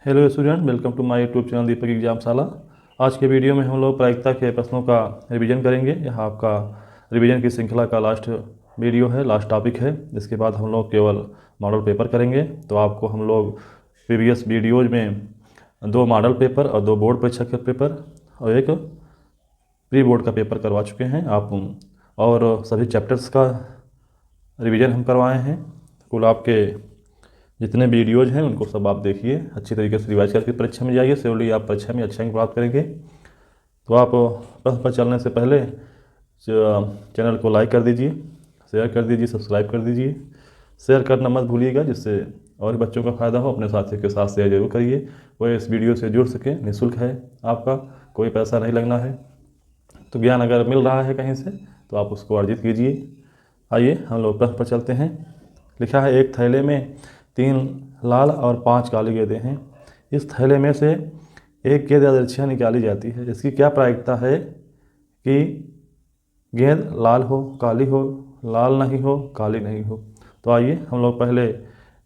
Hello student, welcome to my YouTube channel Deepak एग्जामशाला। आज के वीडियो में हम लोग प्रायिकता के प्रश्नों का रिवीजन करेंगे। यह आपका रिवीजन की श्रृंखला का लास्ट वीडियो है, लास्ट टॉपिक है। इसके बाद हम लोग केवल मॉडल पेपर करेंगे। तो आपको हम लोग प्रीवियस वीडियोज में 2 मॉडल पेपर और 2 बोर्ड परीक्षा के पेपर और एक प्री बोर्ड का पेपर करवा चुके हैं आप, और सभी चैप्टर्स का रिवीजन हम करवाए हैं। कुल आपके जितने वीडियोज़ हैं उनको सब आप देखिए, अच्छी तरीके से रिवाइज करके परीक्षा में जाइए। श्योरली आप परीक्षा में अच्छे अंक प्राप्त करेंगे। तो आप प्रश्न पर चलने से पहले चैनल को लाइक कर दीजिए, शेयर कर दीजिए, सब्सक्राइब कर दीजिए। शेयर करना मत भूलिएगा, जिससे और भी बच्चों का फ़ायदा हो। अपने साथियों के साथ शेयर जरूर करिए, वो इस वीडियो से जुड़ सके। निःशुल्क है, आपका कोई पैसा नहीं लगना है। तो ज्ञान अगर मिल रहा है कहीं से तो आप उसको अर्जित कीजिए। आइए हम लोग प्रश्न पर चलते हैं। लिखा है, एक थैले में 3 लाल और 5 काली गेंदें हैं। इस थैले में से एक गेंद यादृच्छिक निकाली जाती है। इसकी क्या प्रायिकता है कि गेंद लाल हो, काली हो, लाल नहीं हो, काली नहीं हो। तो आइए हम लोग पहले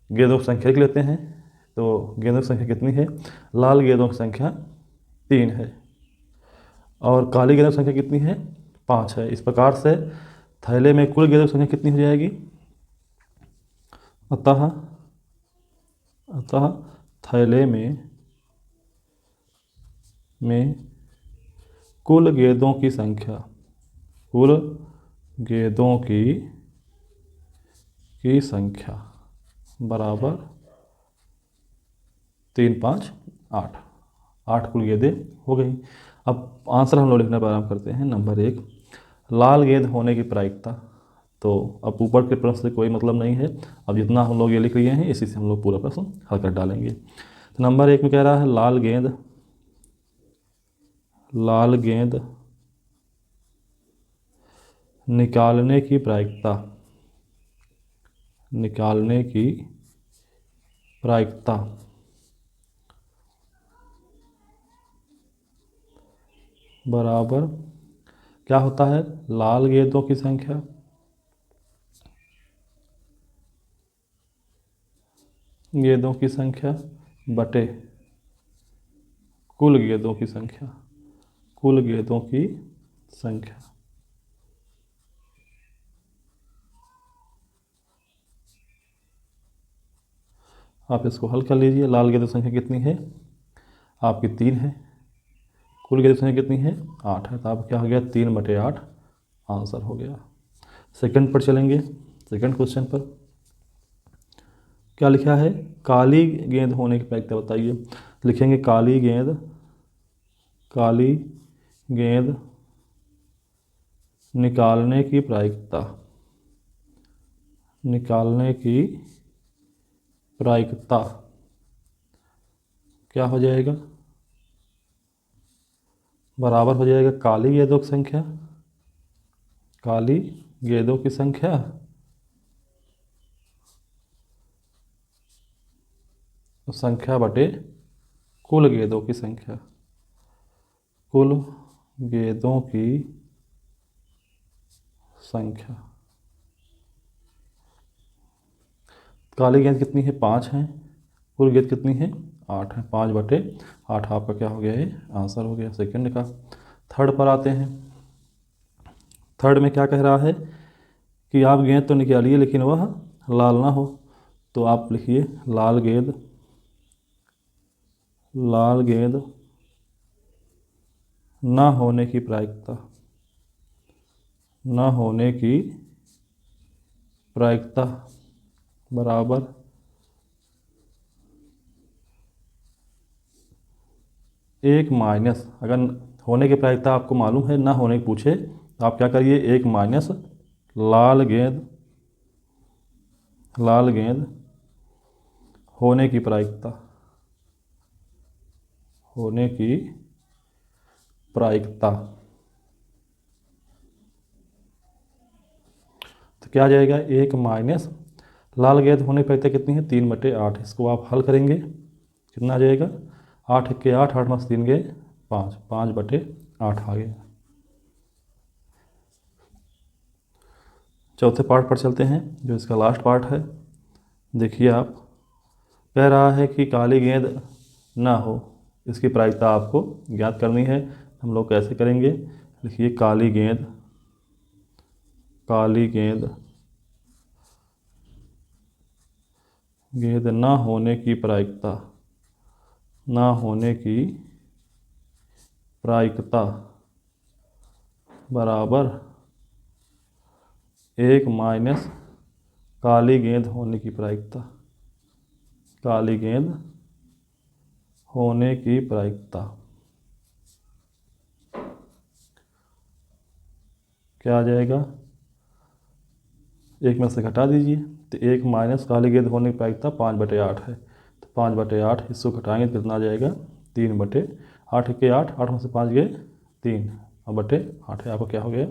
गेंदों की संख्या लिख लेते हैं। तो गेंदों की संख्या कितनी है? लाल गेंदों की संख्या 3 है और काली गेंदों की संख्या कितनी है? 5 है। इस प्रकार से थैले में कुल गेंदों की संख्या कितनी हो जाएगी? अतः थैले में कुल गेंदों की संख्या, कुल गेंदों की संख्या बराबर 3, 5, 8। 8 कुल गेंदें हो गई। अब आंसर हम लोग लिखना प्रारंभ करते हैं। नंबर 1, लाल गेंद होने की प्रायिकता। तो अब ऊपर के प्रश्न से कोई मतलब नहीं है। अब जितना हम लोग ये लिख लिए हैं इसी से हम लोग पूरा प्रश्न हल कर डालेंगे। तो नंबर 1 में कह रहा है लाल गेंद निकालने की प्रायिकता, बराबर क्या होता है? लाल गेंदों की संख्या बटे कुल गेंदों की संख्या। आप इसको हल कर लीजिए। लाल गेंदों की संख्या कितनी है? आपकी 3 है। कुल गेंदों की संख्या कितनी है? 8 है। तो आप क्या हो गया? 3/8 आंसर हो गया। सेकंड पर चलेंगे। सेकंड क्वेश्चन पर क्या लिखा है? काली गेंद होने की प्रायिकता बताइए। लिखेंगे काली गेंद निकालने की प्रायिकता क्या हो जाएगा? बराबर हो जाएगा काली गेंदों की संख्या बटे कुल गेंदों की संख्या। काली गेंद कितनी है? 5 है। कुल गेंद कितनी है? 8 है। 5/8 आपका क्या हो गया? ये आंसर हो गया सेकंड का। थर्ड पर आते हैं। थर्ड में क्या कह रहा है कि आप गेंद तो निकालिए लेकिन वह लाल ना हो। तो आप लिखिए लाल गेंद ना होने की प्रायिकता बराबर एक माइनस, अगर होने की प्रायिकता आपको मालूम है, ना होने की पूछे तो आप क्या करिए? 1 माइनस लाल गेंद होने की प्रायिकता। तो क्या आ जाएगा? 1 माइनस लाल गेंद होने की प्रायिकता कितनी है? 3/8। इसको आप हल करेंगे, कितना आ जाएगा? 8 के 8, 8 मास 3 गए 5, 5/8 आ गया। चौथे पार्ट पर चलते हैं, जो इसका लास्ट पार्ट है। देखिए आप, कह रहा है कि काली गेंद ना हो। इसकी प्रायिकता आपको ज्ञात करनी है। हम लोग कैसे करेंगे? लिखिए काली गेंद, काली गेंद, गेंद ना होने की प्रायिकता, ना होने की प्रायिकता बराबर 1 माइनस काली गेंद होने की प्रायिकता, काली गेंद होने की प्रायिकता। क्या आ जाएगा? 1 में से घटा दीजिए, तो 1 माइनस काली गेंद होने की प्रायिकता 5/8 है। तो 5/8 इसको घटाएंगे तो कितना आ जाएगा? 3/8 के 8, 8 में से 5 गए 3 और बटे 8 है। आपका क्या हो गया?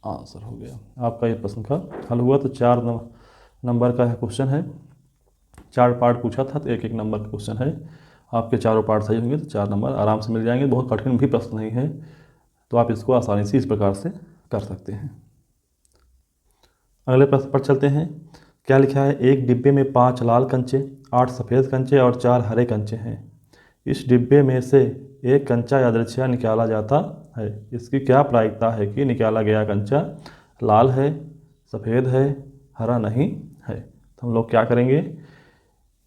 आंसर हो गया। आपका ये प्रश्न का हल हुआ। तो 4 नंबर का क्वेश्चन है, 4 पार्ट पूछा था, तो 1-1 नंबर का क्वेश्चन है। आपके चारों पार्ट सही होंगे तो 4 नंबर आराम से मिल जाएंगे। बहुत कठिन भी प्रश्न नहीं है, तो आप इसको आसानी से इस प्रकार से कर सकते हैं। अगले प्रश्न पर चलते हैं। क्या लिखा है? एक डिब्बे में 5 लाल कंचे, 8 सफ़ेद कंचे और 4 हरे कंचे हैं। इस डिब्बे में से एक कंचा यादृच्छिक निकाला जाता है। इसकी क्या प्रायिकता है कि निकाला गया कंचा लाल है, सफ़ेद है, हरा नहीं है? तो हम लोग क्या करेंगे?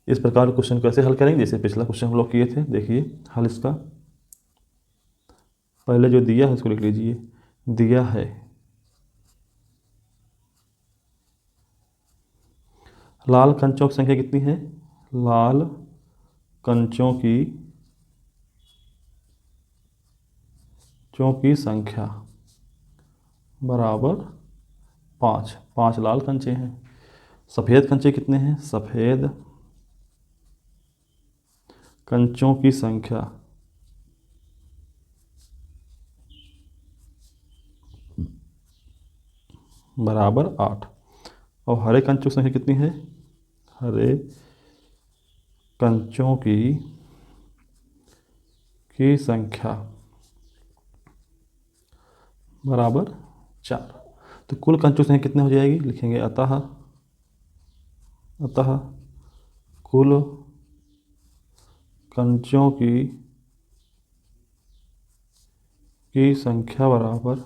इस प्रकार के क्वेश्चन कैसे हल करेंगे? जैसे पिछला क्वेश्चन हम लोग किए थे। देखिए हल इसका, पहले जो दिया है उसको लिख लीजिए। दिया है लाल कंचों की संख्या कितनी है? लाल कंचों की संख्या बराबर 5। 5 लाल कंचे हैं। सफ़ेद कंचे कितने हैं? सफ़ेद कंचों की संख्या बराबर 8। और हरे कंचों की संख्या कितनी है? हरे कंचों की संख्या बराबर 4। तो कुल कंचों की संख्या कितनी हो जाएगी? लिखेंगे अतः कुल कंचों की संख्या बराबर,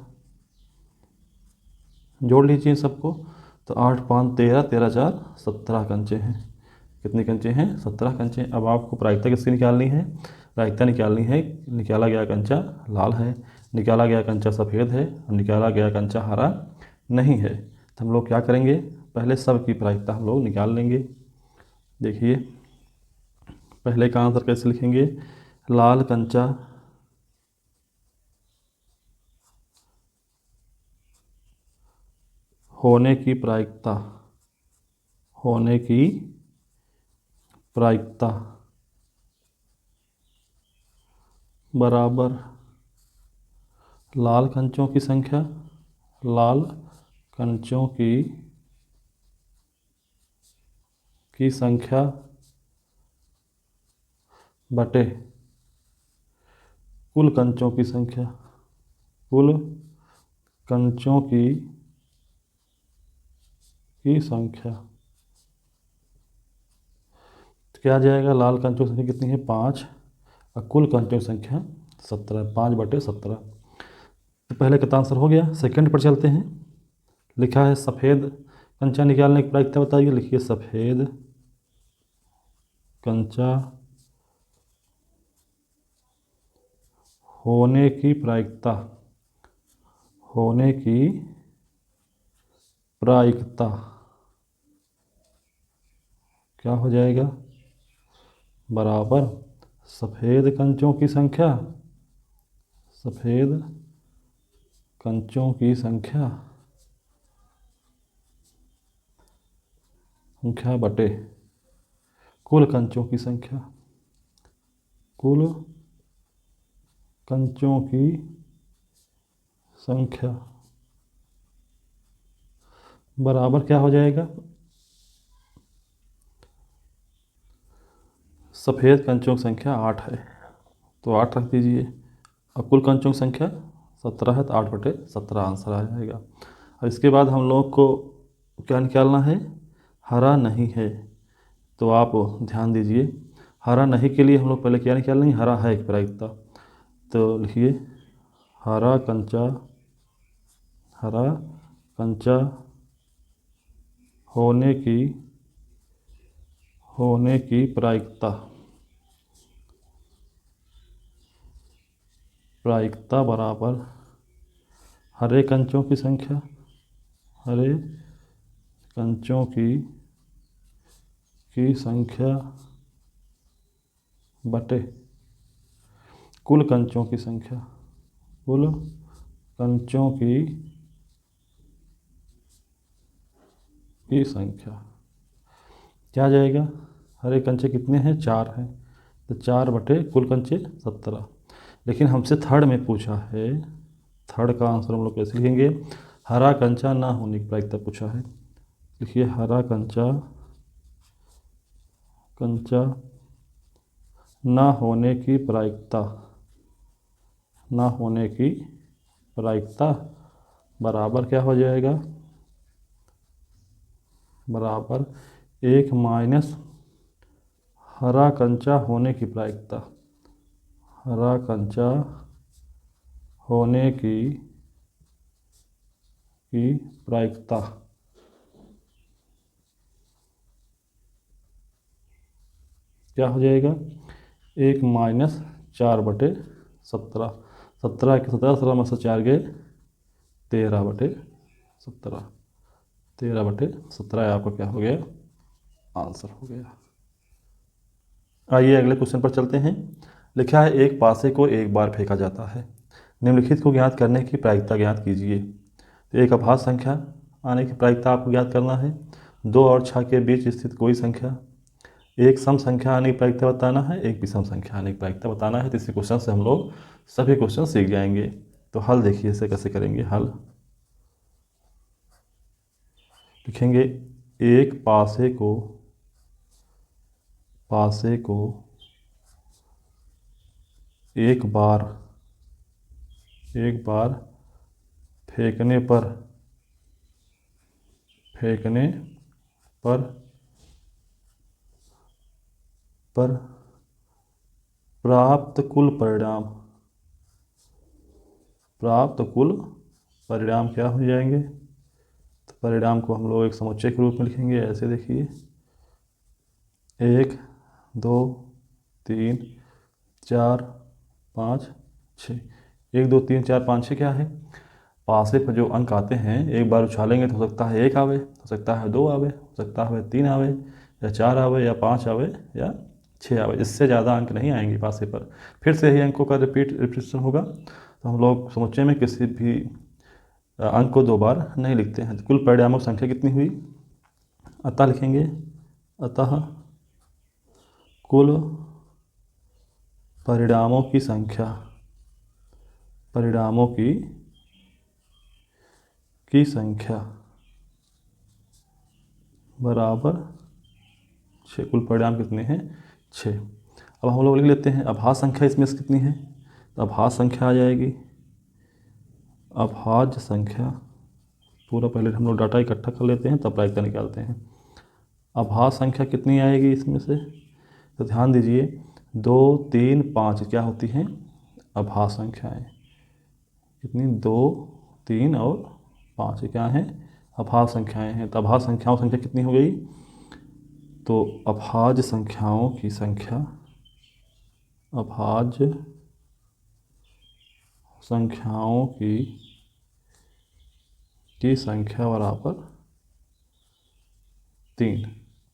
जोड़ लीजिए सबको, तो 8 5 13, 13 4 17 कंचे हैं। कितने कंचे हैं? 17 कंचे। अब आपको प्रायिकता किसकी निकालनी है? प्रायिकता निकालनी है, निकाला गया कंचा लाल है, निकाला गया कंचा सफ़ेद है और निकाला गया कंचा हरा नहीं है। तो हम लोग क्या करेंगे? पहले सब की प्रायिकता हम लोग निकाल लेंगे। देखिए पहले का आंसर कैसे लिखेंगे? लाल कंचा होने की प्रायिकता बराबर लाल कंचों की संख्या, लाल कंचों की संख्या बटे कुल कंचों की संख्या, कुल कंचों की संख्या। तो क्या आ जाएगा? लाल कंचों की संख्या कितनी है? 5 और कुल कंचों की संख्या 17। 5/17। तो पहले का आंसर हो गया। सेकंड पर चलते हैं। लिखा है सफ़ेद कंचा निकालने की प्रायिकता बताइए। लिखिए सफ़ेद कंचा होने की प्रायिकता क्या हो जाएगा? बराबर सफ़ेद कंचों की संख्या, सफ़ेद कंचों की संख्या बटे कुल कंचों की संख्या, कुल कंचों की संख्या बराबर क्या हो जाएगा? सफ़ेद कंचों की संख्या 8 है, तो 8 रख दीजिए। और कुल कंचों की संख्या 17 है, तो 8/17 आंसर आ जाएगा। और इसके बाद हम लोग को क्या निकालना है? हरा नहीं है। तो आप ध्यान दीजिए, हरा नहीं के लिए हम लोग पहले क्या निकालेंगे, हरा है एक प्रायिकता, तो लिखिए हरा कंचा होने की प्रायिकता बराबर हरे कंचों की संख्या, हरे कंचों की संख्या बटे कुल कंचों की संख्या, कुल कंचों की संख्या। क्या आ जाएगा, हरे कंचे कितने हैं, 4 हैं, तो 4 बटे कुल कंचे 17। लेकिन हमसे थर्ड में पूछा है, थर्ड का आंसर हम लोग कैसे लिखेंगे, हरा कंचा ना होने की प्रायिकता पूछा है। लिखिए हरा कंचा ना होने की प्रायिकता बराबर क्या हो जाएगा, बराबर 1 माइनस हरा कंचा होने की प्रायिकता, हरा कंचा होने की प्रायिकता। क्या हो जाएगा, 1 माइनस 4 बटे 17, 17 के 17 में से 4 गए 13 बटे 17, 13 बटे 17 आपका क्या हो गया, आंसर हो गया। आइए अगले क्वेश्चन पर चलते हैं। लिखा है एक पासे को एक बार फेंका जाता है, निम्नलिखित को ज्ञात करने की प्रायिकता ज्ञात कीजिए। तो एक अभाज्य संख्या आने की प्रायिकता आपको ज्ञात करना है, 2 और 6 के बीच स्थित कोई संख्या, एक सम संख्या आने की प्रायिकता बताना है, एक विषम संख्या आने की प्रायिकता बताना है। तो इसी क्वेश्चन से हम लोग सभी क्वेश्चन सीख जाएंगे। तो हल देखिए इसे कैसे करेंगे। हल लिखेंगे एक पासे को एक बार फेंकने पर प्राप्त कुल परिणाम क्या हो जाएंगे। तो परिणाम को हम लोग एक समुच्चय के रूप में लिखेंगे, ऐसे देखिए 1 2 3 4 5 6, 1 2 3 4 5 6 क्या है, पासे पर जो अंक आते हैं एक बार उछालेंगे तो हो सकता है 1 आवे, हो सकता है 2 आवे, हो सकता है 3 आवे, या 4 आवे, या 5 आवे, या 6 आवे। इससे ज़्यादा अंक नहीं आएंगे पासे पर। फिर से ही अंकों का रिपीटेशन होगा। तो हम लोग समुच्चय में किसी भी अंक को 2 बार नहीं लिखते हैं। तो कुल परिणामों की संख्या कितनी हुई, अतः लिखेंगे अतः कुल परिणामों की संख्या बराबर 6। कुल परिणाम कितने हैं, 6। अब हम लोग लिख लेते हैं अभाज्य संख्या इसमें से कितनी है। तो अभाज्य संख्या आ जाएगी, अभाज्य संख्या पूरा पहले हम लोग डाटा इकट्ठा कर लेते हैं तब प्रायिकता निकालते हैं। अभाज्य संख्या कितनी आएगी इसमें से, तो ध्यान दीजिए 2 3 5 क्या होती हैं, अभाज्य संख्याएं। कितनी, 2 3 और 5 क्या हैं, अभाज्य संख्याएं हैं। तो अभाज्य संख्याओं संख्या कितनी हो गई, तो अभाज्य संख्याओं की संख्या, अभाज्य संख्याओं की संख्या बराबर 3।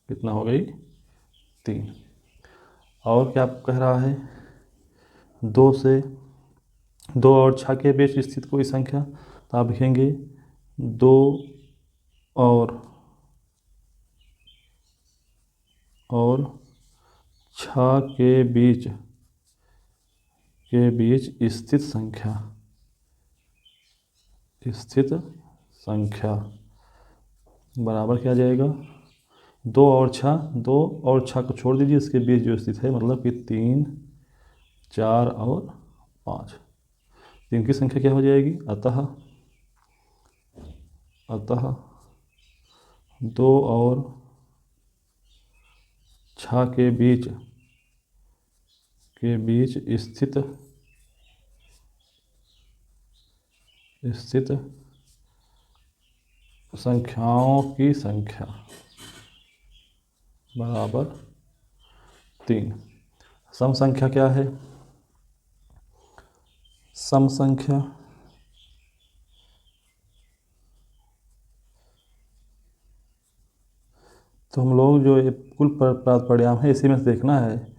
कितना हो गई, 3। और क्या कह रहा है, 2 और 6 के बीच स्थित कोई संख्या। तो आप लिखेंगे 2 और 6 के बीच स्थित संख्या बराबर क्या आ जाएगा, 2 और 6 को छोड़ दीजिए, इसके बीच जो स्थित है मतलब कि 3 4 और 5, 3 की संख्या क्या हो जाएगी, अतः 2 और 6 के बीच के बीच स्थित संख्याओं की संख्या बराबर 3। सम संख्या क्या है? सम संख्या तो हम लोग जो ये कुल परिणाम है इसी में से देखना है।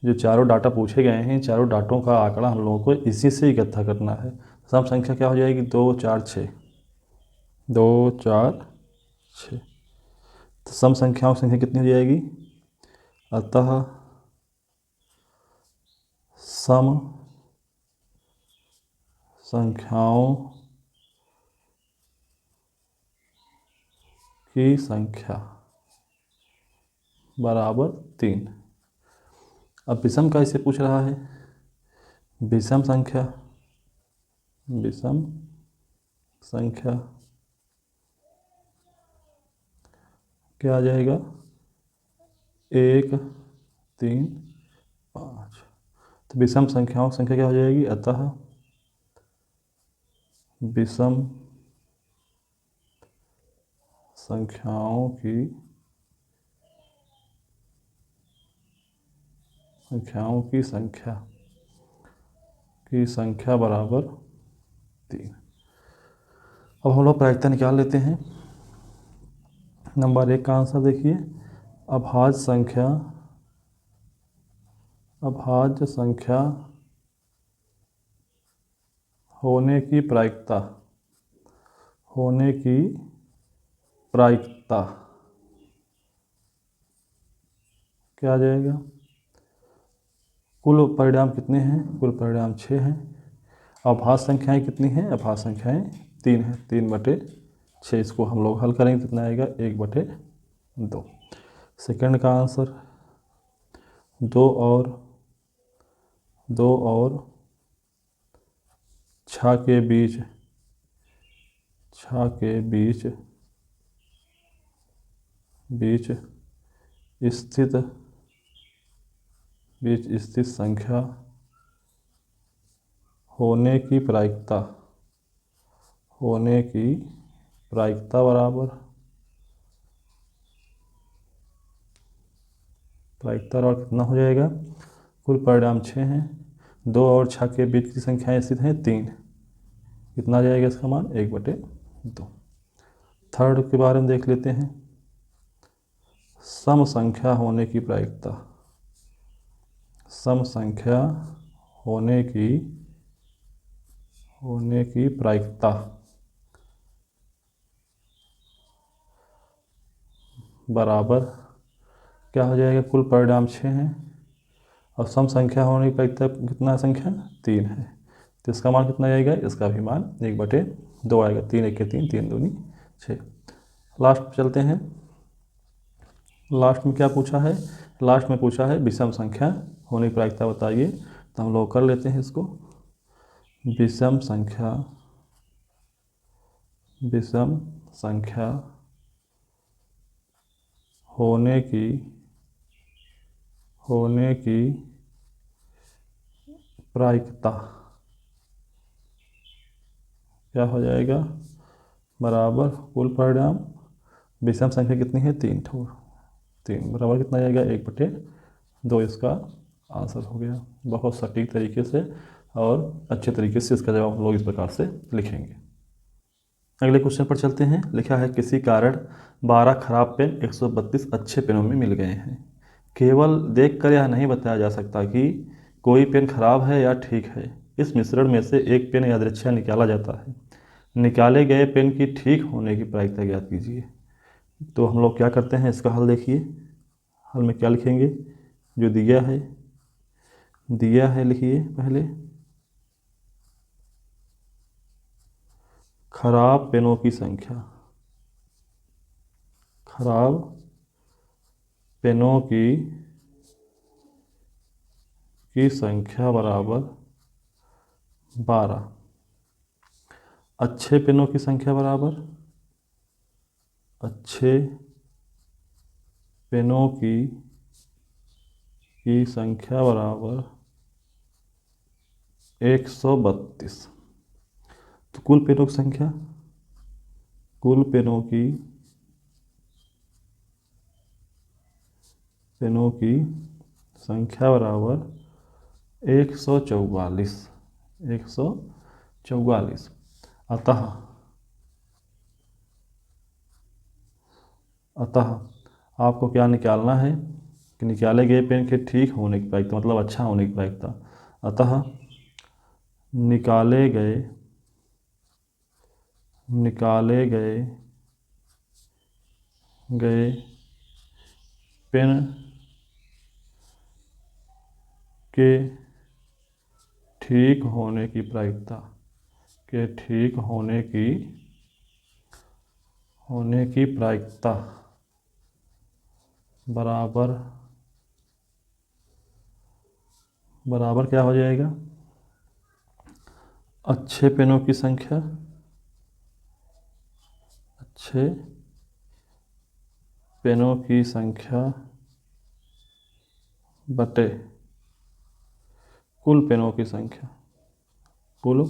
जो चारों डाटा पूछे गए हैं, चारों डाटों का आंकड़ा हम लोगों को इसी से इकट्ठा करना है। सम संख्या क्या हो जाएगी? 2 4 6, 2 4 6। तो सम संख्याओं की संख्या कितनी हो जाएगी? अतः सम संख्याओं की संख्या बराबर 3। अब विषम का इसे पूछ रहा है। विषम संख्या क्या आ जाएगा? 1 3 5। तो विषम संख्याओं की संख्या क्या हो जाएगी? अतः विषम संख्याओं की संख्या बराबर 3। अब हम लोग प्रायिकता निकाल लेते हैं। नंबर 1 का आंसर देखिए। अभाज्य संख्या होने की प्रायिकता क्या आ जाएगा? कुल परिणाम कितने हैं? कुल परिणाम 6 हैं। अभाज्य संख्याएं कितनी हैं? अभाज्य संख्याएं 3 हैं। 3/6। इसको हम लोग हल करेंगे तो कितना आएगा? 1/2। सेकंड का आंसर 2 और 6 के बीच स्थित संख्या होने की प्रायिकता बराबर कितना हो जाएगा? कुल परिणाम 6 हैं। 2 और 6 के बीच की संख्याएं स्थित हैं 3। कितना आ जाएगा इसका मान? 1/2। थर्ड के बारे में देख लेते हैं। सम संख्या होने की प्रायिकता बराबर क्या हो जाएगा? कुल परिणाम 6 हैं और सम संख्या होने की प्रायिकता कितना संख्या? 3 है। तो इसका मान कितना आएगा? इसका भी मान 1/2 आएगा। 3 1 3, 3 2 6। लास्ट में चलते हैं। लास्ट में क्या पूछा है? लास्ट में पूछा है विषम संख्या होने की प्रायिकता बताइए। तो हम लोग कर लेते हैं इसको। विषम संख्या होने की प्रायिकता क्या हो जाएगा? बराबर कुल परिणाम विषम संख्या कितनी है? 3 बराबर कितना आएगा? 1/2। इसका आंसर हो गया। बहुत सटीक तरीके से और अच्छे तरीके से इसका जवाब हम लोग इस प्रकार से लिखेंगे। अगले क्वेश्चन पर चलते हैं। लिखा है किसी कारण 12 खराब पेन 132 अच्छे पेनों में मिल गए हैं। केवल देखकर यह नहीं बताया जा सकता कि कोई पेन खराब है या ठीक है। इस मिश्रण में से एक पेन यादृच्छिक निकाला जाता है। निकाले गए पेन की ठीक होने की प्रायिकता ज्ञात कीजिए। तो हम लोग क्या करते हैं? इसका हल देखिए। हल में क्या लिखेंगे? जो दिया है लिखिए पहले। खराब पेनों की संख्या बराबर 12। अच्छे पेनों की संख्या बराबर अच्छे पेनों की संख्या बराबर 132। तो कुल पेनों की संख्या, कुल पेनों की संख्या बराबर 144। 144। अतः आपको क्या निकालना है कि निकाले गए पेन के ठीक होने की प्रायिकता, मतलब अच्छा होने की प्रायिकता। अतः निकाले गए पेन के ठीक होने की प्रायिकता, के ठीक होने की प्रायिकता बराबर क्या हो जाएगा? अच्छे पेनों की संख्या, अच्छे पेनों की संख्या बटे कुल पेनों की संख्या, कुल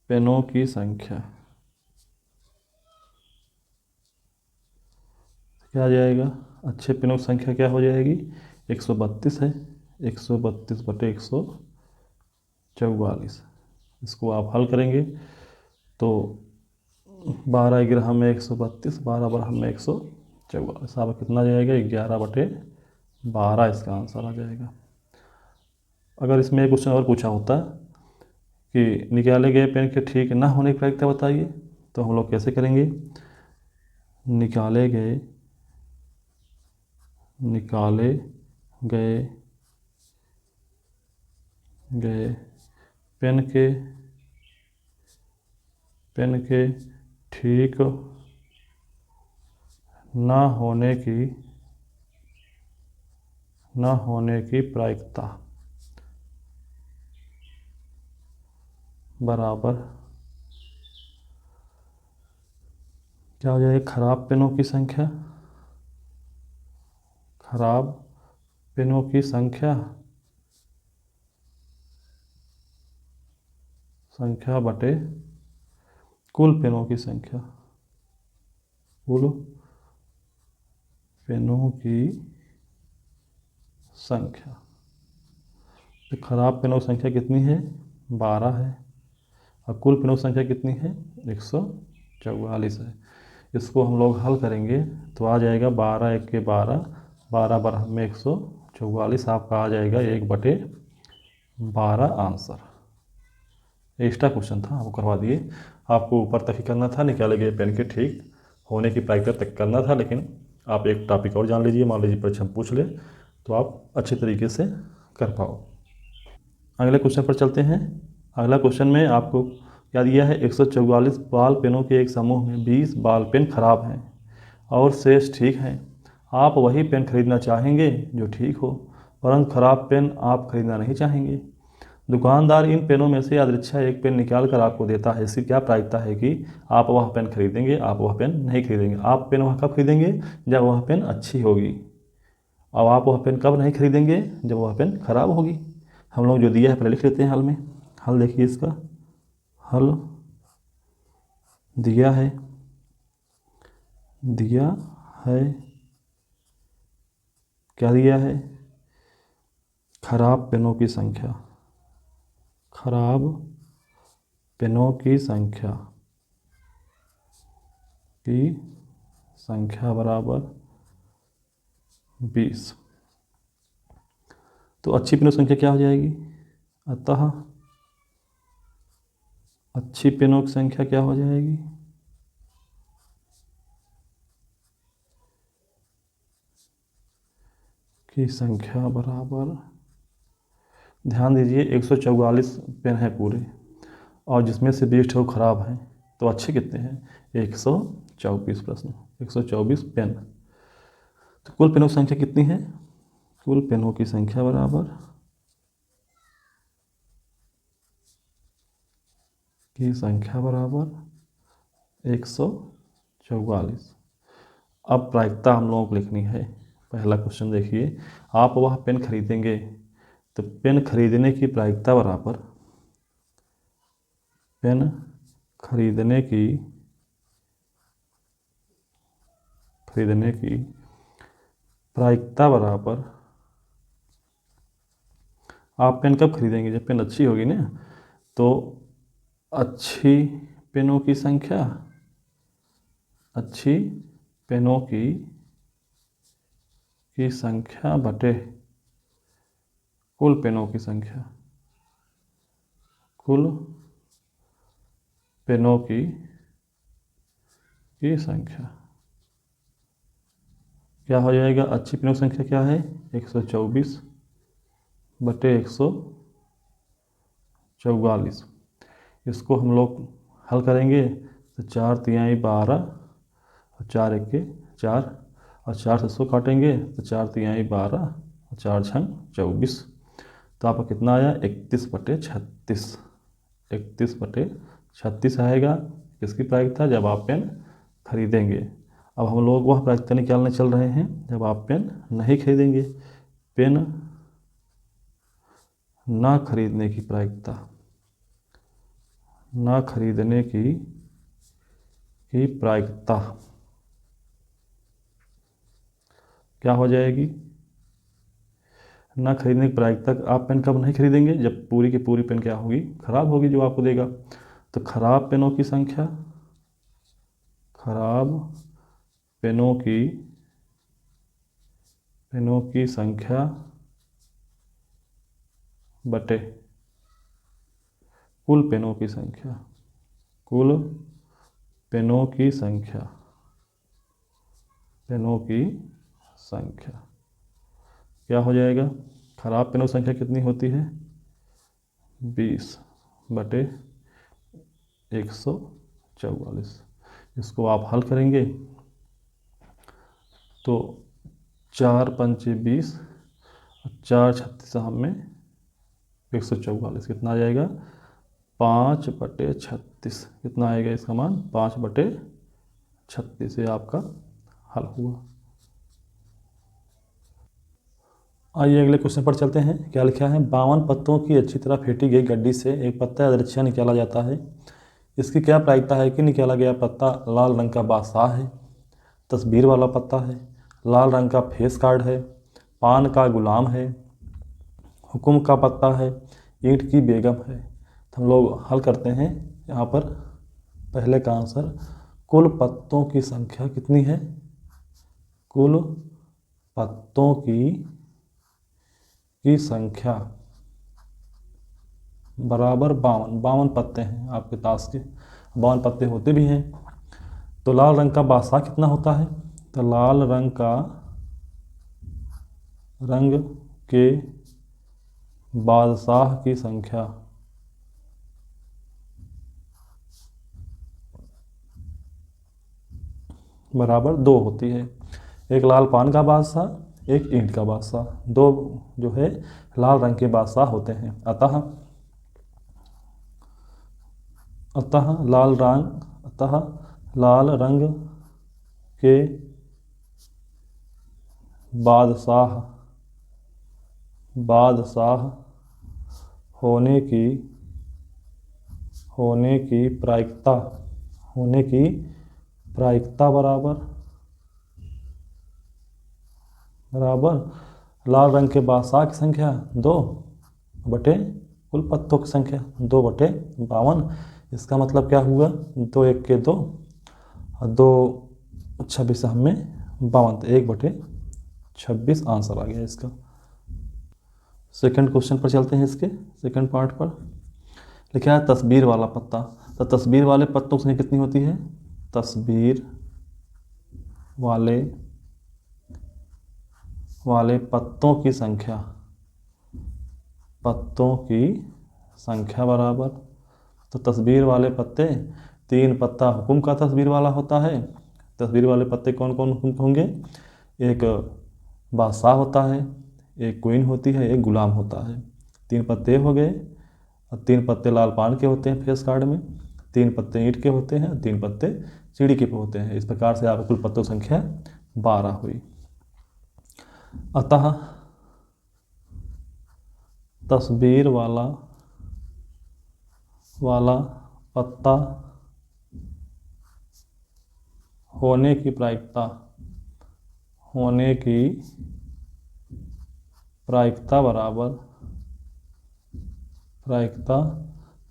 पेनों की संख्या। क्या आ जाएगा? अच्छे पेनों की संख्या क्या हो जाएगी? 132 है। 132 बटे 144। इसको आप हल करेंगे तो 12 ग्राम में 132, 12 ग्राम में 144, आप कितना जाएगा? 11 बटे 12 इसका आंसर आ जाएगा। अगर इसमें एक क्वेश्चन और पूछा होता कि निकाले गए पेन के ठीक ना होने की प्रायिकता बताइए, तो हम लोग कैसे करेंगे? निकाले गए पेन के ठीक ना होने की प्रायिकता बराबर क्या हो जाएगा? खराब पेनों की संख्या, खराब पेनों की संख्या बटे कुल पेनों की संख्या, कुल पेनों की संख्या। तो खराब पेनों की संख्या कितनी है? 12 है। और कुल पेनों की संख्या कितनी है? 144 है। इसको हम लोग हल करेंगे तो आ जाएगा 12 एक के 12, 12 बराबर में 144, आपका आ जाएगा 1/12 आंसर। एक्स्ट्रा क्वेश्चन था, आपको करवा दिए। आपको ऊपर तक ही करना था, निकाले गए पेन के ठीक होने की प्रायिकता तक करना था, लेकिन आप एक टॉपिक और जान लीजिए, मान लीजिए परीक्षा में पूछ ले तो आप अच्छे तरीके से कर पाओ। अगले क्वेश्चन पर चलते हैं। अगला क्वेश्चन में आपको क्या दिया है? 144 बॉल पेनों के एक समूह में 20 बॉल पेन खराब हैं और शेष ठीक हैं। आप वही पेन खरीदना चाहेंगे जो ठीक हो, परंतु खराब पेन आप खरीदना नहीं चाहेंगे। दुकानदार इन पेनों में से यादृच्छा एक पेन निकाल कर आपको देता है। इसकी क्या प्रायिकता है कि आप वह पेन खरीदेंगे, आप वह पेन नहीं खरीदेंगे। आप पेन वह कब खरीदेंगे? जब वह पेन अच्छी होगी। और आप वह पेन कब नहीं खरीदेंगे? जब वह पेन खराब होगी। हम लोग जो दिया है पहले लिख लेते हैं हल में। हल देखिए, इसका हल दिया है क्या दिया है? खराब पेनों की संख्या, खराब पेनों की संख्या बराबर 20। तो अच्छी पेनों की संख्या क्या हो जाएगी? अतः अच्छी पेनों की संख्या क्या हो जाएगी? की संख्या बराबर, ध्यान दीजिए 144 पेन है पूरे, और जिसमें से 20 ठो खराब हैं, तो अच्छे कितने हैं? 124 प्रश्न, 124 पेन। तो कुल पेनों की संख्या कितनी है? कुल पेनों की संख्या बराबर 144। अब प्रायिकता हम लोगों को लिखनी है। पहला क्वेश्चन देखिए, आप वह पेन खरीदेंगे, तो पेन खरीदने की प्रायिकता बराबर पेन खरीदने की प्रायिकता बराबर, आप पेन कब खरीदेंगे? जब पेन अच्छी होगी ना। तो अच्छी पेनों की संख्या, अच्छी पेनों की संख्या बटे कुल पेनों की संख्या, कुल पेनों की संख्या क्या हो जाएगा? अच्छी पेनों की संख्या क्या है? 124 बटे 144। इसको हम लोग हल करेंगे तो 4 तिहाई 12 और 4 एके 4 और 4 से 100 काटेंगे तो 4 तिहाई 12 और 4 छंग 24। तो आपका कितना आया? 31 बटे 36। 31 बटे 36 आएगा। किसकी प्रायिकता? जब आप पेन खरीदेंगे। अब हम लोग वह प्रायिकता निकालने चल रहे हैं जब आप पेन नहीं खरीदेंगे। पेन ना खरीदने की प्रायिकता, ना खरीदने की प्रायिकता क्या हो जाएगी? ना खरीदने की प्रायिकता, आप पेन कब नहीं खरीदेंगे? जब पूरी की पूरी पेन क्या होगी? खराब होगी, जो आपको देगा। तो खराब पेनों की संख्या, खराब पेनों की संख्या बटे कुल पेनों की संख्या, कुल पेनों की संख्या, पेनों की संख्या क्या हो जाएगा? खराब पेनों की संख्या कितनी होती है? 20 बटे 144। इसको आप हल करेंगे तो 4 पंचे 20 और 4 36 में 144 कितना आ जाएगा? 5 बटे 36। कितना आएगा इसका मान? 5 बटे 36। ये आपका हल हुआ। आइए अगले क्वेश्चन पर चलते हैं। क्या लिखा है? 52 पत्तों की अच्छी तरह फेंटी गई गड्डी से एक पत्ता यादृच्छिक निकाला जाता है। इसकी क्या प्रायिकता है कि निकाला गया पत्ता लाल रंग का बादशाह है, तस्वीर वाला पत्ता है, लाल रंग का फेस कार्ड है, पान का गुलाम है, हुक्म का पत्ता है, ईंट की बेगम है। तो हम लोग हल करते हैं। यहाँ पर पहले का आंसर, कुल पत्तों की संख्या कितनी है? कुल पत्तों की संख्या बराबर 52। 52 पत्ते हैं आपके ताश के, 52 पत्ते होते भी हैं। तो लाल रंग का बादशाह कितना होता है? तो लाल रंग के बादशाह की संख्या बराबर 2 होती है। एक लाल पान का बादशाह, एक ईंट का बादशाह, दो जो है लाल रंग के बादशाह होते हैं। अतः लाल रंग के बादशाह होने की प्रायिकता बराबर लाल रंग के बादशाह की संख्या 2 बटे कुल पत्तों की संख्या 2 बटे 52। इसका मतलब क्या हुआ? 2 1 के 2 और 2 26 में 52, 1 बटे 26 आंसर आ गया इसका। सेकंड क्वेश्चन पर चलते हैं। इसके सेकंड पार्ट पर लिखा है तस्वीर वाला पत्ता। तो तस्वीर वाले पत्तों की संख्या कितनी होती है? तस्वीर वाले पत्तों की संख्या बराबर, तो तस्वीर वाले पत्ते 3 पत्ता हुक्म का तस्वीर वाला होता है। तस्वीर वाले पत्ते कौन कौन हुक्म होंगे? एक बादशाह होता है, एक क्वीन होती है, एक गुलाम होता है। 3 पत्ते हो गए और 3 पत्ते लाल पान के होते हैं फेस कार्ड में, 3 पत्ते ईंट के होते हैं और 3 पत्ते सीढ़ी के होते हैं। इस प्रकार से आपकी कुल पत्तों की संख्या 12 हुई। अतः तस्वीर वाला पत्ता होने की प्रायिकता, होने की प्रायिकता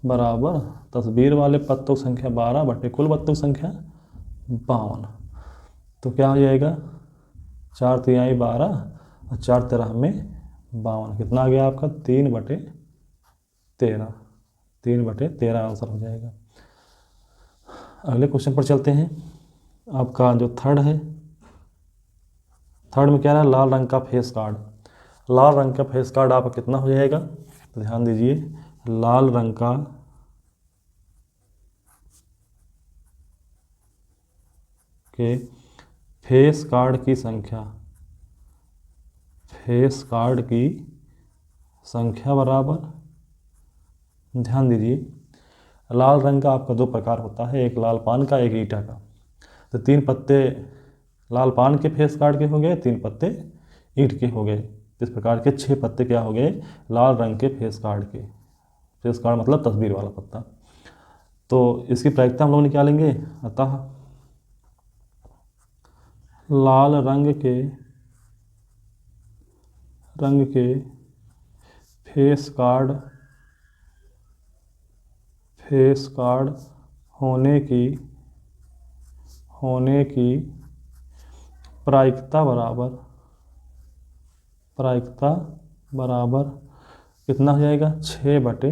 बराबर तस्वीर वाले पत्तों की संख्या 12 बटे कुल पत्तों की संख्या 52। तो क्या हो जाएगा, 4 तिहाई 12 और 4 13 में 52, कितना आ गया आपका 3 बटे 13, 3 बटे 13 आंसर हो जाएगा। अगले क्वेश्चन पर चलते हैं। आपका जो थर्ड है, थर्ड में क्या रहा, लाल रंग का फेस कार्ड। लाल रंग का फेस कार्ड आपका कितना हो जाएगा, तो ध्यान दीजिए, लाल रंग का के फेस कार्ड की संख्या, फेस कार्ड की संख्या बराबर, ध्यान दीजिए, लाल रंग का आपका 2 प्रकार होता है, एक लाल पान का, एक ईटा का। तो 3 पत्ते लाल पान के फेस कार्ड के हो गए, 3 पत्ते ईंट के हो गए। इस प्रकार के 6 पत्ते क्या हो गए, लाल रंग के फेस कार्ड के। फेस कार्ड मतलब तस्वीर वाला पत्ता। तो इसकी प्रायिकता हम लोग निकालेंगे। अतः लाल रंग के फेस कार्ड होने की प्रायिकता बराबर कितना हो जाएगा, 6 बटे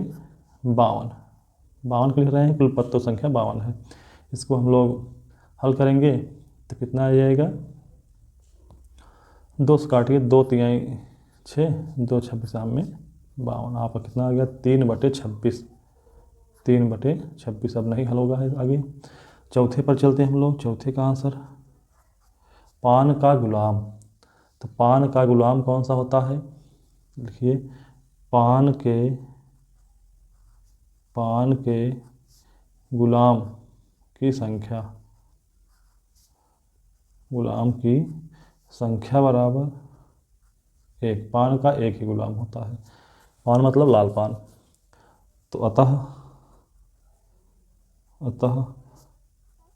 52। 52 को लिख रहे हैं, कुल पत्तों संख्या 52 है। इसको हम लोग हल करेंगे तो कितना आ जाएगा, 2 से काटिए, 2 तिहाई 6, 2 26 में 52, आपका कितना आ गया 3 बटे 26, 3 बटे 26। अब नहीं हल होगा है आगे। चौथे पर चलते हैं हम लोग। चौथे का आंसर, पान का गुलाम। तो पान का गुलाम कौन सा होता है, देखिए, पान के गुलाम की संख्या, बराबर 1। पान का एक ही गुलाम होता है, पान मतलब लाल पान। तो अतः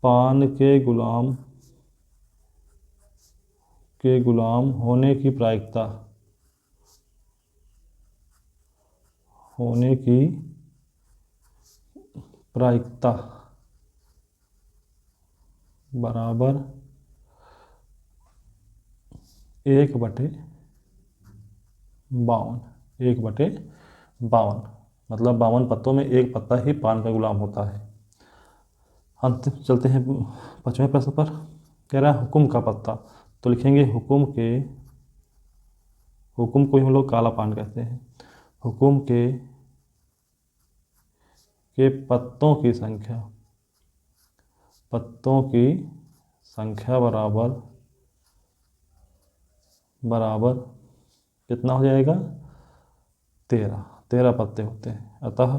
पान के गुलाम होने की प्रायिकता, बराबर 1 बटे 52। 1 बटे 52 मतलब 52 पत्तों में एक पत्ता ही पान का गुलाम होता है। अंत चलते हैं 5वें प्रश्न पर। कह रहा है हुकुम का पत्ता। तो लिखेंगे हुकुम को हम लोग काला पान कहते हैं। हुकुम के पत्तों की संख्या बराबर कितना हो जाएगा, 13 पत्ते होते हैं। अतः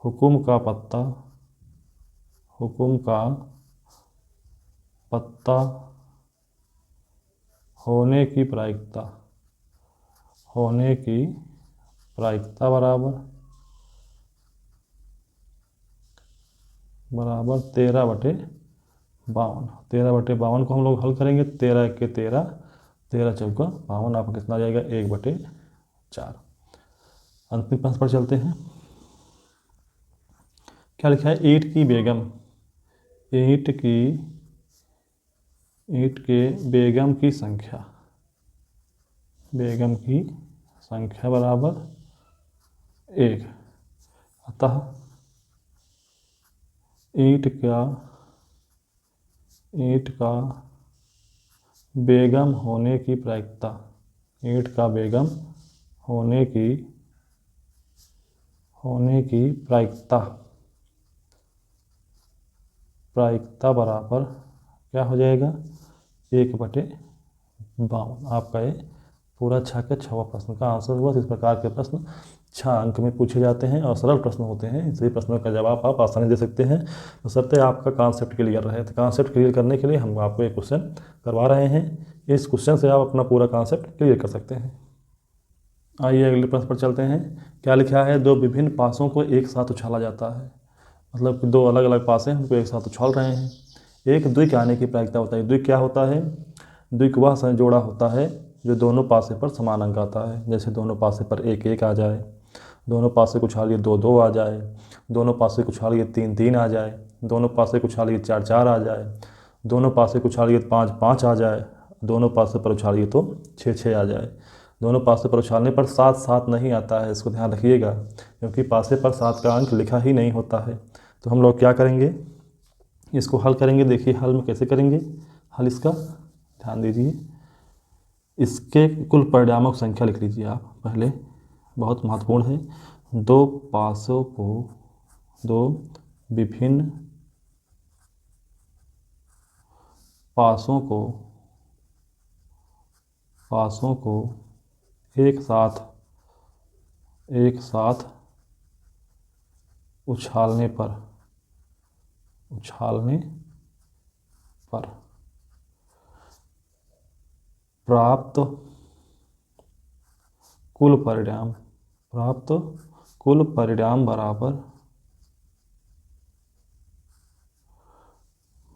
हुकुम का पत्ता होने की प्रायिकता बराबर 13 बटे 52। 13 बटे 52 को हम लोग हल करेंगे। 13 के 13, 13 चौका 52, आपको कितना आ जाएगा 1 बटे 4। अंतिम प्रश्न पर चलते हैं। क्या लिखा है, ईंट के बेगम की संख्या बराबर 1। अतः ईंट का बेगम होने की प्रायिकता, प्रायिकता बराबर क्या हो जाएगा, 1 बटे 52। आपका ये पूरा 6 के 6वां प्रश्न का आंसर हुआ। इस प्रकार के प्रश्न 6 अंक में पूछे जाते हैं और सरल प्रश्न होते हैं। इन सभी प्रश्नों का जवाब आप आसानी दे सकते हैं, बशर्ते आपका कॉन्सेप्ट क्लियर रहे। तो कॉन्सेप्ट क्लियर करने के लिए हम आपको एक क्वेश्चन करवा रहे हैं। इस क्वेश्चन से आप अपना पूरा कॉन्सेप्ट क्लियर कर सकते हैं। आइए अगले प्रश्न पर चलते हैं। क्या लिखा है? दो विभिन्न पासों को एक साथ उछाला जाता है। मतलब कि दो अलग अलग पासे हैं, उनको एक साथ उछाल रहे हैं। एक द्विक आने की प्रायिकता बताइए। द्विक क्या होता है? द्विक वह संजोड़ा होता है जो दोनों पासे पर समान अंक आता है। जैसे दोनों पासे पर 1 1 आ जाए, दोनों पासे को उछालिए 2 2 आ जाए, दोनों पासे को उछालिए 3 3 आ जाए, दोनों पासे को उछालिए 4 4 आ जाए, दोनों पासे को उछालिए 5 5 आ जाए, दोनों पासे पर उछालिए तो 6 6 आ जाए। दोनों पासे पर उछालने पर 7 7 नहीं आता है, इसको ध्यान रखिएगा, क्योंकि पासे पर 7 का अंक लिखा ही नहीं होता है। तो हम लोग क्या करेंगे, इसको हल करेंगे। देखिए हल में कैसे करेंगे। हल इसका ध्यान दीजिए, इसके कुल परिणामों की संख्या लिख लीजिए आप पहले, बहुत महत्वपूर्ण है। दो पासों को, दो विभिन्न पासों को एक साथ उछालने पर प्राप्त कुल परिणाम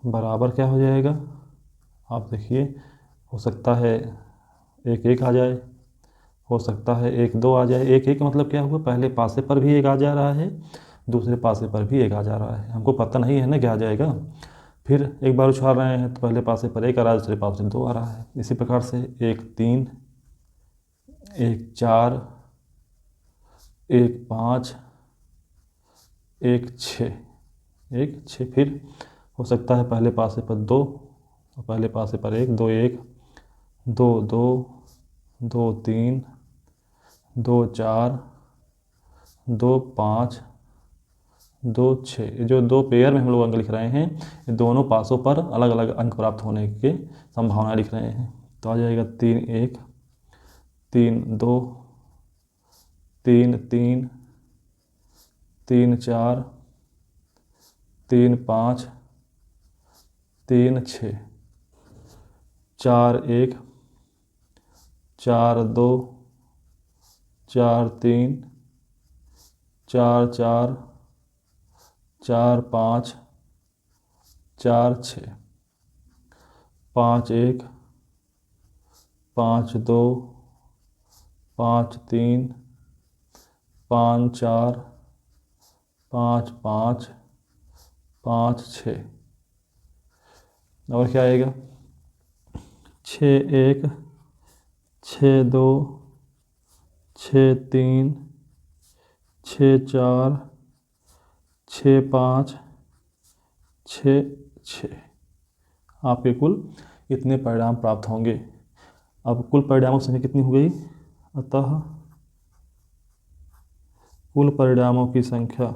बराबर क्या हो जाएगा? आप देखिए, हो सकता है 1 1 आ जाए, हो सकता है 1 2 आ जाए। 1 1 मतलब क्या हुआ? पहले पासे पर भी 1 आ जा रहा है, दूसरे पासे पर भी 1 आ जा रहा है। हमको पता नहीं है ना क्या आ जाएगा। फिर एक बार उछाल रहे हैं तो पहले पासे पर 1 आ रहा है, दूसरे पासे 2 आ रहा है। इसी प्रकार से 1 3 1 4 1 5 1 6 फिर हो सकता है पहले पासे पर 2 और पहले पासे पर 1 2 1 2 2 2 3 2 4 2 5 2 6। जो दो पेयर में हम लोग अंक लिख रहे हैं, ये दोनों पासों पर अलग अलग अंक प्राप्त होने के संभावना लिख रहे हैं। तो आ जाएगा 3 1 3 2 3 3 3 4 3 5 3 6 4 1 4 2 4 3 4 4 4 5 4 6 5 1 5 2 5 3 5 4 5 5 5 6। और क्या आएगा? 6 1 6 2 6 3 6 4 6 5 6 6। आपके कुल इतने परिणाम प्राप्त होंगे। अब कुल परिणामों की संख्या कितनी हो गई? अतः कुल परिणामों की संख्या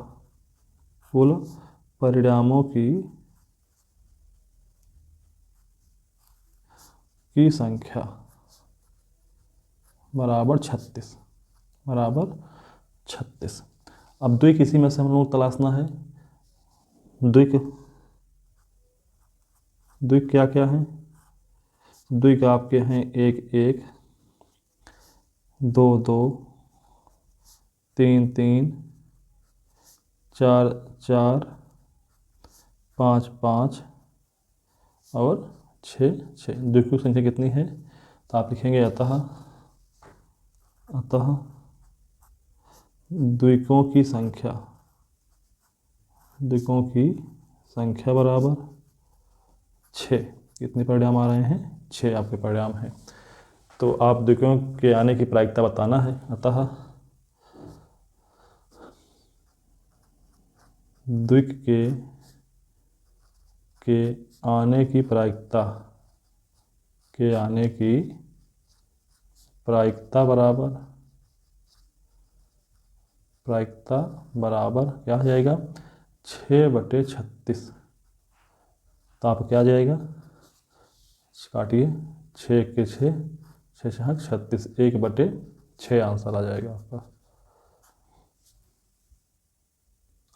बराबर 36। अब द्विक इसी में से हम लोग तलाशना है। द्विक क्या क्या है? द्विक आपके हैं 1 1 2 2 3 3 4 4 5 5 और 6 6। द्विकों की संख्या कितनी है? तो आप लिखेंगे अतः द्विकों की संख्या बराबर 6। कितने परिणाम आ रहे हैं? 6 आपके परिणाम हैं। तो आप द्विकों के आने की प्रायिकता बताना है। अतः द्विक के आने की प्रायिकता बराबर क्या हो जाएगा? 6/36। तो आप क्या आ जाएगा? काटिए, 6 के 6 6 36 1/6 आंसर आ जाएगा आपका।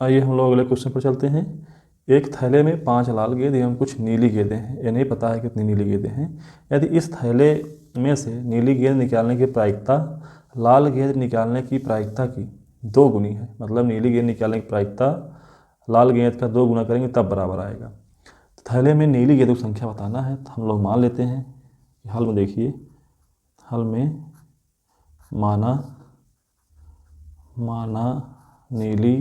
आइए हम लोग अगले क्वेश्चन पर चलते हैं। एक थैले में 5 लाल गेंद एवं कुछ नीली गेंदें हैं। ये नहीं पता है कितनी नीली गेंदें हैं। यदि इस थैले में से नीली गेंद निकालने की प्रायिकता लाल गेंद निकालने की प्रायिकता की 2 गुनी है, मतलब नीली गेंद निकालने की प्रायिकता लाल गेंद का 2 गुना करेंगे तब बराबर आएगा। तो थैले में नीली गेंदों की संख्या बताना है, तो हम लोग मान लेते हैं कि हल में देखिए, हल में माना नीली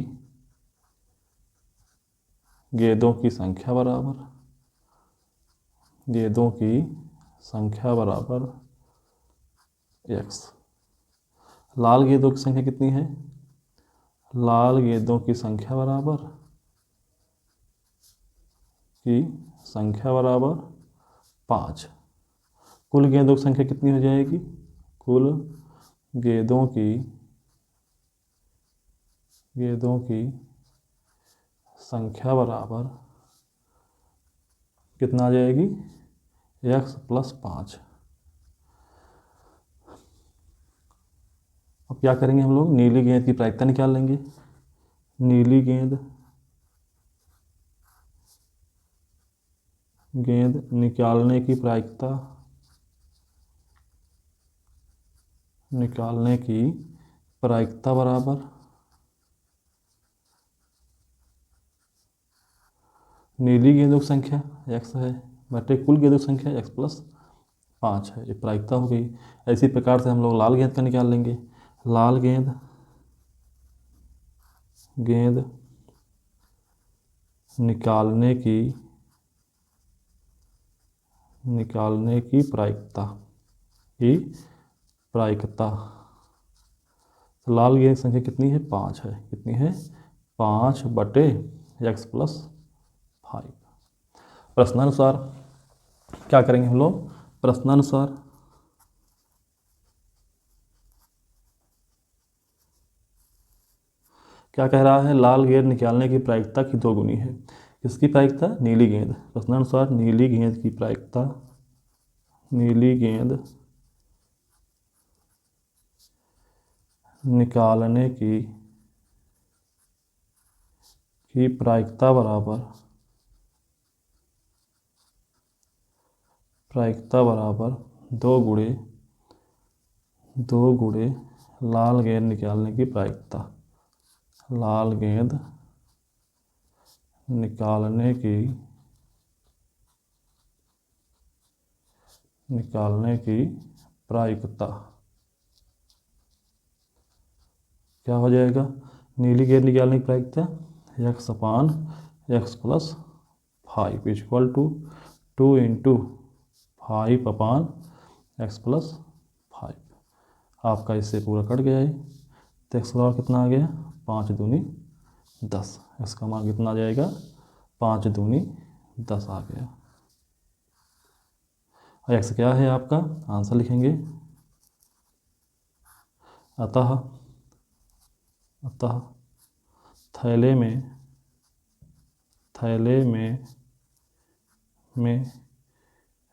गेंदों की संख्या बराबर x। लाल गेंदों की संख्या कितनी है? लाल गेंदों की संख्या बराबर 5। कुल गेंदों की संख्या कितनी हो जाएगी? कुल गेंदों की संख्या बराबर कितना आ जाएगी? x + 5। अब क्या करेंगे हम लोग? नीली गेंद की प्रायिकता निकाल लेंगे। नीली गेंद निकालने की प्रायिकता बराबर नीली गेंदों की संख्या x है बटे कुल गेंदों की संख्या x + 5 है, ये प्रायिकता हो गई। इसी प्रकार से हम लोग लाल गेंद का निकाल लेंगे। लाल गेंद निकालने की प्रायिकता तो लाल गेंद की संख्या कितनी है? 5 है। कितनी है? 5 बटे x + 5। प्रश्नानुसार क्या करेंगे हम लोग? प्रश्नानुसार क्या कह रहा है? लाल गेंद निकालने की प्रायिकता की 2 गुनी है। किसकी प्रायिकता? नीली गेंद। प्रश्नानुसार नीली गेंद निकालने की प्रायिकता बराबर 2 गुणे लाल गेंद निकालने की प्रायिकता। लाल गेंद निकालने की प्रायिकता क्या हो जाएगा? नीली गेंद निकालने की प्रायिकता x/x + 5 = 2 × 5/x + 5। आपका इससे पूरा कट गया है, तो x का मान कितना आ गया? 5 दूनी 10। इसका मान कितना आ जाएगा? 5 दूनी 10 आ गया। और x क्या है आपका? आंसर लिखेंगे। अतः थैले में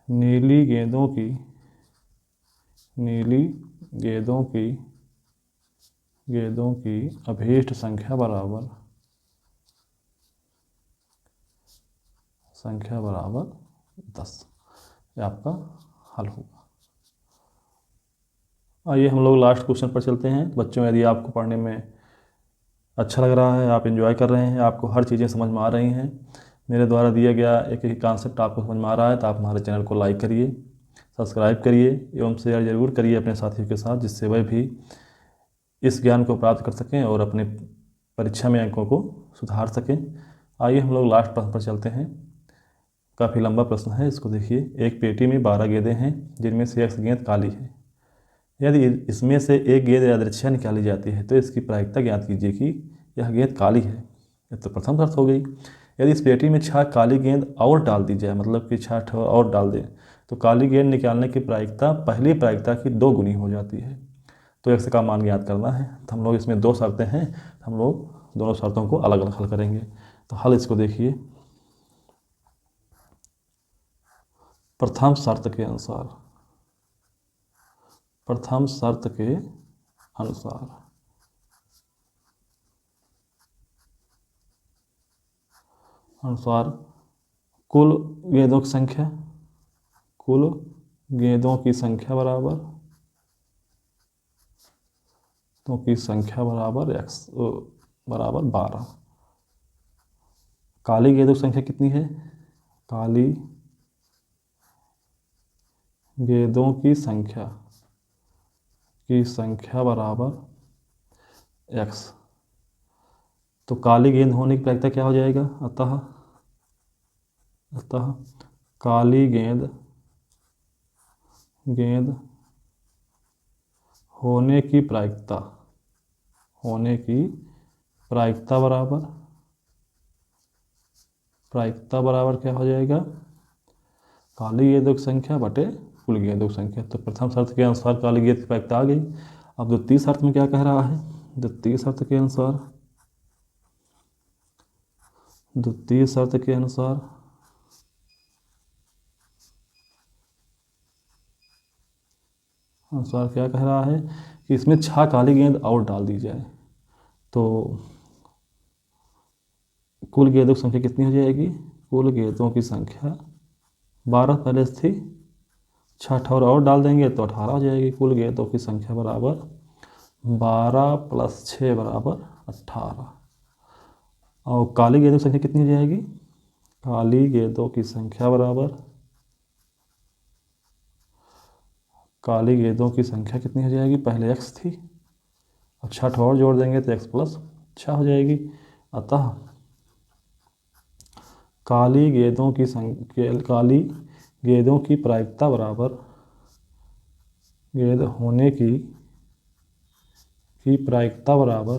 नीली गेंदों की अभीष्ट संख्या बराबर 10। ये आपका हल होगा। आइए हम लोग लास्ट क्वेश्चन पर चलते हैं। बच्चों, यदि आपको पढ़ने में अच्छा लग रहा है, आप एंजॉय कर रहे हैं, आपको हर चीज़ें समझ में आ रही हैं, मेरे द्वारा दिया गया एक एक कॉन्सेप्ट आपको समझ में आ रहा है, तो आप हमारे चैनल को लाइक करिए, सब्सक्राइब करिए एवं शेयर जरूर करिए अपने साथियों के साथ, जिससे वह भी इस ज्ञान को प्राप्त कर सकें और अपने परीक्षा में अंकों को सुधार सकें। आइए हम लोग लास्ट प्रश्न पर चलते हैं। काफ़ी लंबा प्रश्न है, इसको देखिए। एक पेटी में 12 गेंदें हैं, जिनमें से x गेंद काली है। यदि इसमें से एक गेंद यादृच्छिक निकाली जाती है, तो इसकी प्रायिकता ज्ञात कीजिए कि यह गेंद काली है। ये तो प्रथम शर्त हो गई। यदि इस पेटी में 6 काली गेंद और डाल दी जाए, मतलब कि 6 और डाल दें, तो काली गेंद निकालने की प्रायिकता पहली प्रायिकता की 2 गुनी हो जाती है। तो x का मान ज्ञात करना है। तो हम लोग इसमें 2 शर्तें हैं, हम लोग दोनों शर्तों को अलग अलग हल करेंगे। तो हल इसको देखिए। प्रथम शर्त के अनुसार कुल गेंदों की संख्या बराबर गेंदों की संख्या बराबर x बराबर 12। काली गेंदों की संख्या कितनी है? काली गेंदों की संख्या बराबर x। तो काली गेंद होने की प्रायिकता क्या हो जाएगा? अतः काली गेंद होने की प्रायिकता बराबर क्या हो जाएगा? काली गेंदों की संख्या बटे कुल गेंदों की संख्या। तो प्रथम शर्त के अनुसार काली गेंद की प्रायिकता आ गई। अब द्वितीय शर्त में क्या कह रहा है? द्वितीय शर्त के अनुसार क्या कह रहा है कि इसमें 6 काली गेंद और डाल दी जाए तो कुल गेंदों की संख्या कितनी हो जाएगी? कुल गेंदों की संख्या 12 पहले थी, 6 और डाल देंगे तो 18 हो जाएगी। कुल गेंदों की संख्या बराबर 12 + 6 बराबर 18। और काली गेंदों की संख्या कितनी हो जाएगी? काली गेंदों की संख्या कितनी हो जाएगी? पहले x थी, अब 6 और जोड़ देंगे तो x + 6 हो जाएगी। अतः काली गेंदों की प्रायिकता बराबर गेंद होने की प्रायिकता बराबर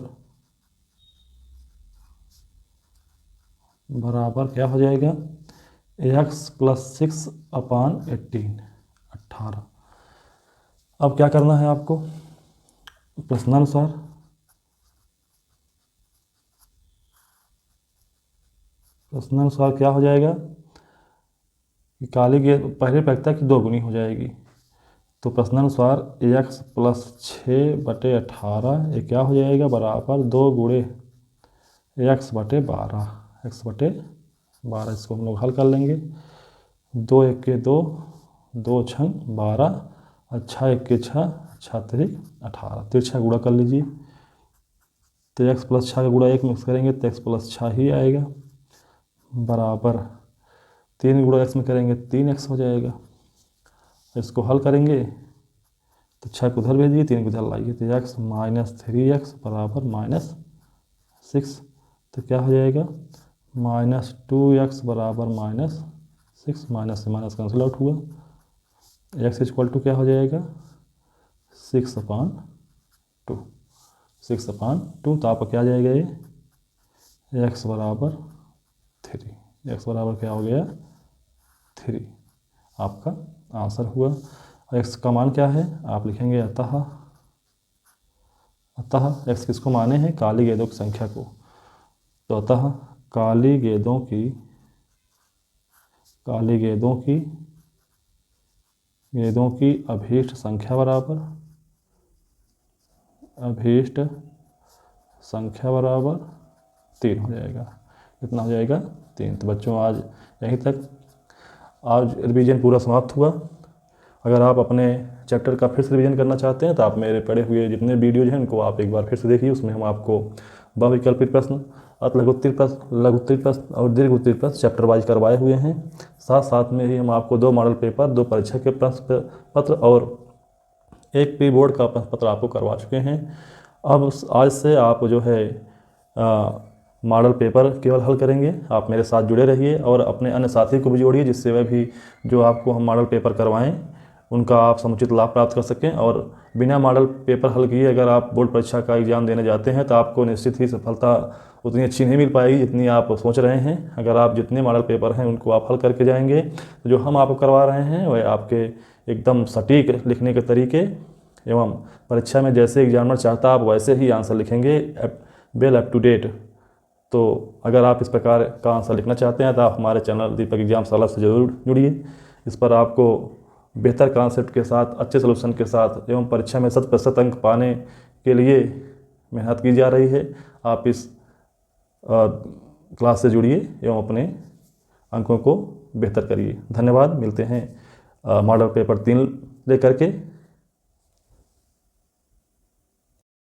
क्या हो जाएगा? x + 6/18 18। अब क्या करना है आपको? प्रश्नानुसार क्या हो जाएगा कि काली गेंद पहले प्रायिकता की 2 गुनी हो जाएगी। तो प्रश्नानुसार x + 6/18 ये क्या हो जाएगा? बराबर 2 × x/12। इसको हम लोग हल कर लेंगे। 2 × 1 = 2, 2 × 6 = 12 और 6 × 1 = 6, 6 × 3 = 18। तिरछा गुणा कर लीजिए तो x + 6 का गुणा 1 में करेंगे तो x + 6 ही आएगा, बराबर 3 × x में करेंगे 3x हो जाएगा। इसको हल करेंगे तो 6 को उधर भेजिए, 3 को इधर लाइए तो x - 3x बराबर -6। तो क्या हो जाएगा? -2x बराबर -6, माइनस से माइनस कैंसिल आउट हुआ। x = क्या हो जाएगा? 6/2। 6/2 तो आपका क्या आ जाएगा? ये x बराबर 3। x बराबर क्या हो गया? 3 आपका आंसर हुआ। x का मान क्या है? आप लिखेंगे अतः x किसको माने हैं? काली गेंदों की संख्या को। तो अतः काली गेंदों की अभीष्ट संख्या बराबर 3 हो जाएगा। कितना हो जाएगा? 3। तो बच्चों आज यहीं तक आज रिवीजन पूरा समाप्त हुआ। अगर आप अपने चैप्टर का फिर से रिवीजन करना चाहते हैं तो आप मेरे पढ़े हुए जितने वीडियोज हैं उनको आप एक बार फिर से देखिए। उसमें हम आपको बहुविकल्पित प्रश्न, लघुत्तरीय प्रश्न और दीर्घ उत्तरीय प्रश्न चैप्टर वाइज करवाए हुए हैं। साथ में ही हम आपको 2 मॉडल पेपर, 2 परीक्षा के प्रश्न पत्र और 1 प्री बोर्ड का प्रश्न पत्र आपको करवा चुके हैं। अब आज से आप जो है मॉडल पेपर केवल हल करेंगे। आप मेरे साथ जुड़े रहिए और अपने अन्य साथी को भी जोड़िए, जिससे वह भी जो आपको हम मॉडल पेपर करवाएं उनका आप समुचित लाभ प्राप्त कर सकें। और बिना मॉडल पेपर हल किए अगर आप बोर्ड परीक्षा का एग्ज़ाम देने जाते हैं तो आपको निश्चित ही सफलता उतनी अच्छी नहीं मिल पाएगी जितनी आप सोच रहे हैं। अगर आप जितने मॉडल पेपर हैं उनको आप हल करके जाएंगे तो जो हम आपको करवा रहे हैं वह आपके एकदम सटीक लिखने के तरीके एवं परीक्षा में जैसे एग्जामिनर चाहता आप वैसे ही आंसर लिखेंगे, वेल अप टू डेट। तो अगर आप इस प्रकार का आंसर लिखना चाहते हैं तो आप हमारे चैनल दीपक एग्जामशाला से ज़रूर जुड़िए। इस पर आपको बेहतर कॉन्सेप्ट के साथ, अच्छे सलूशन के साथ एवं परीक्षा में 100% अंक पाने के लिए मेहनत की जा रही है। आप इस क्लास से जुड़िए एवं अपने अंकों को बेहतर करिए। धन्यवाद। मिलते हैं मॉडल पेपर 3 लेकर के।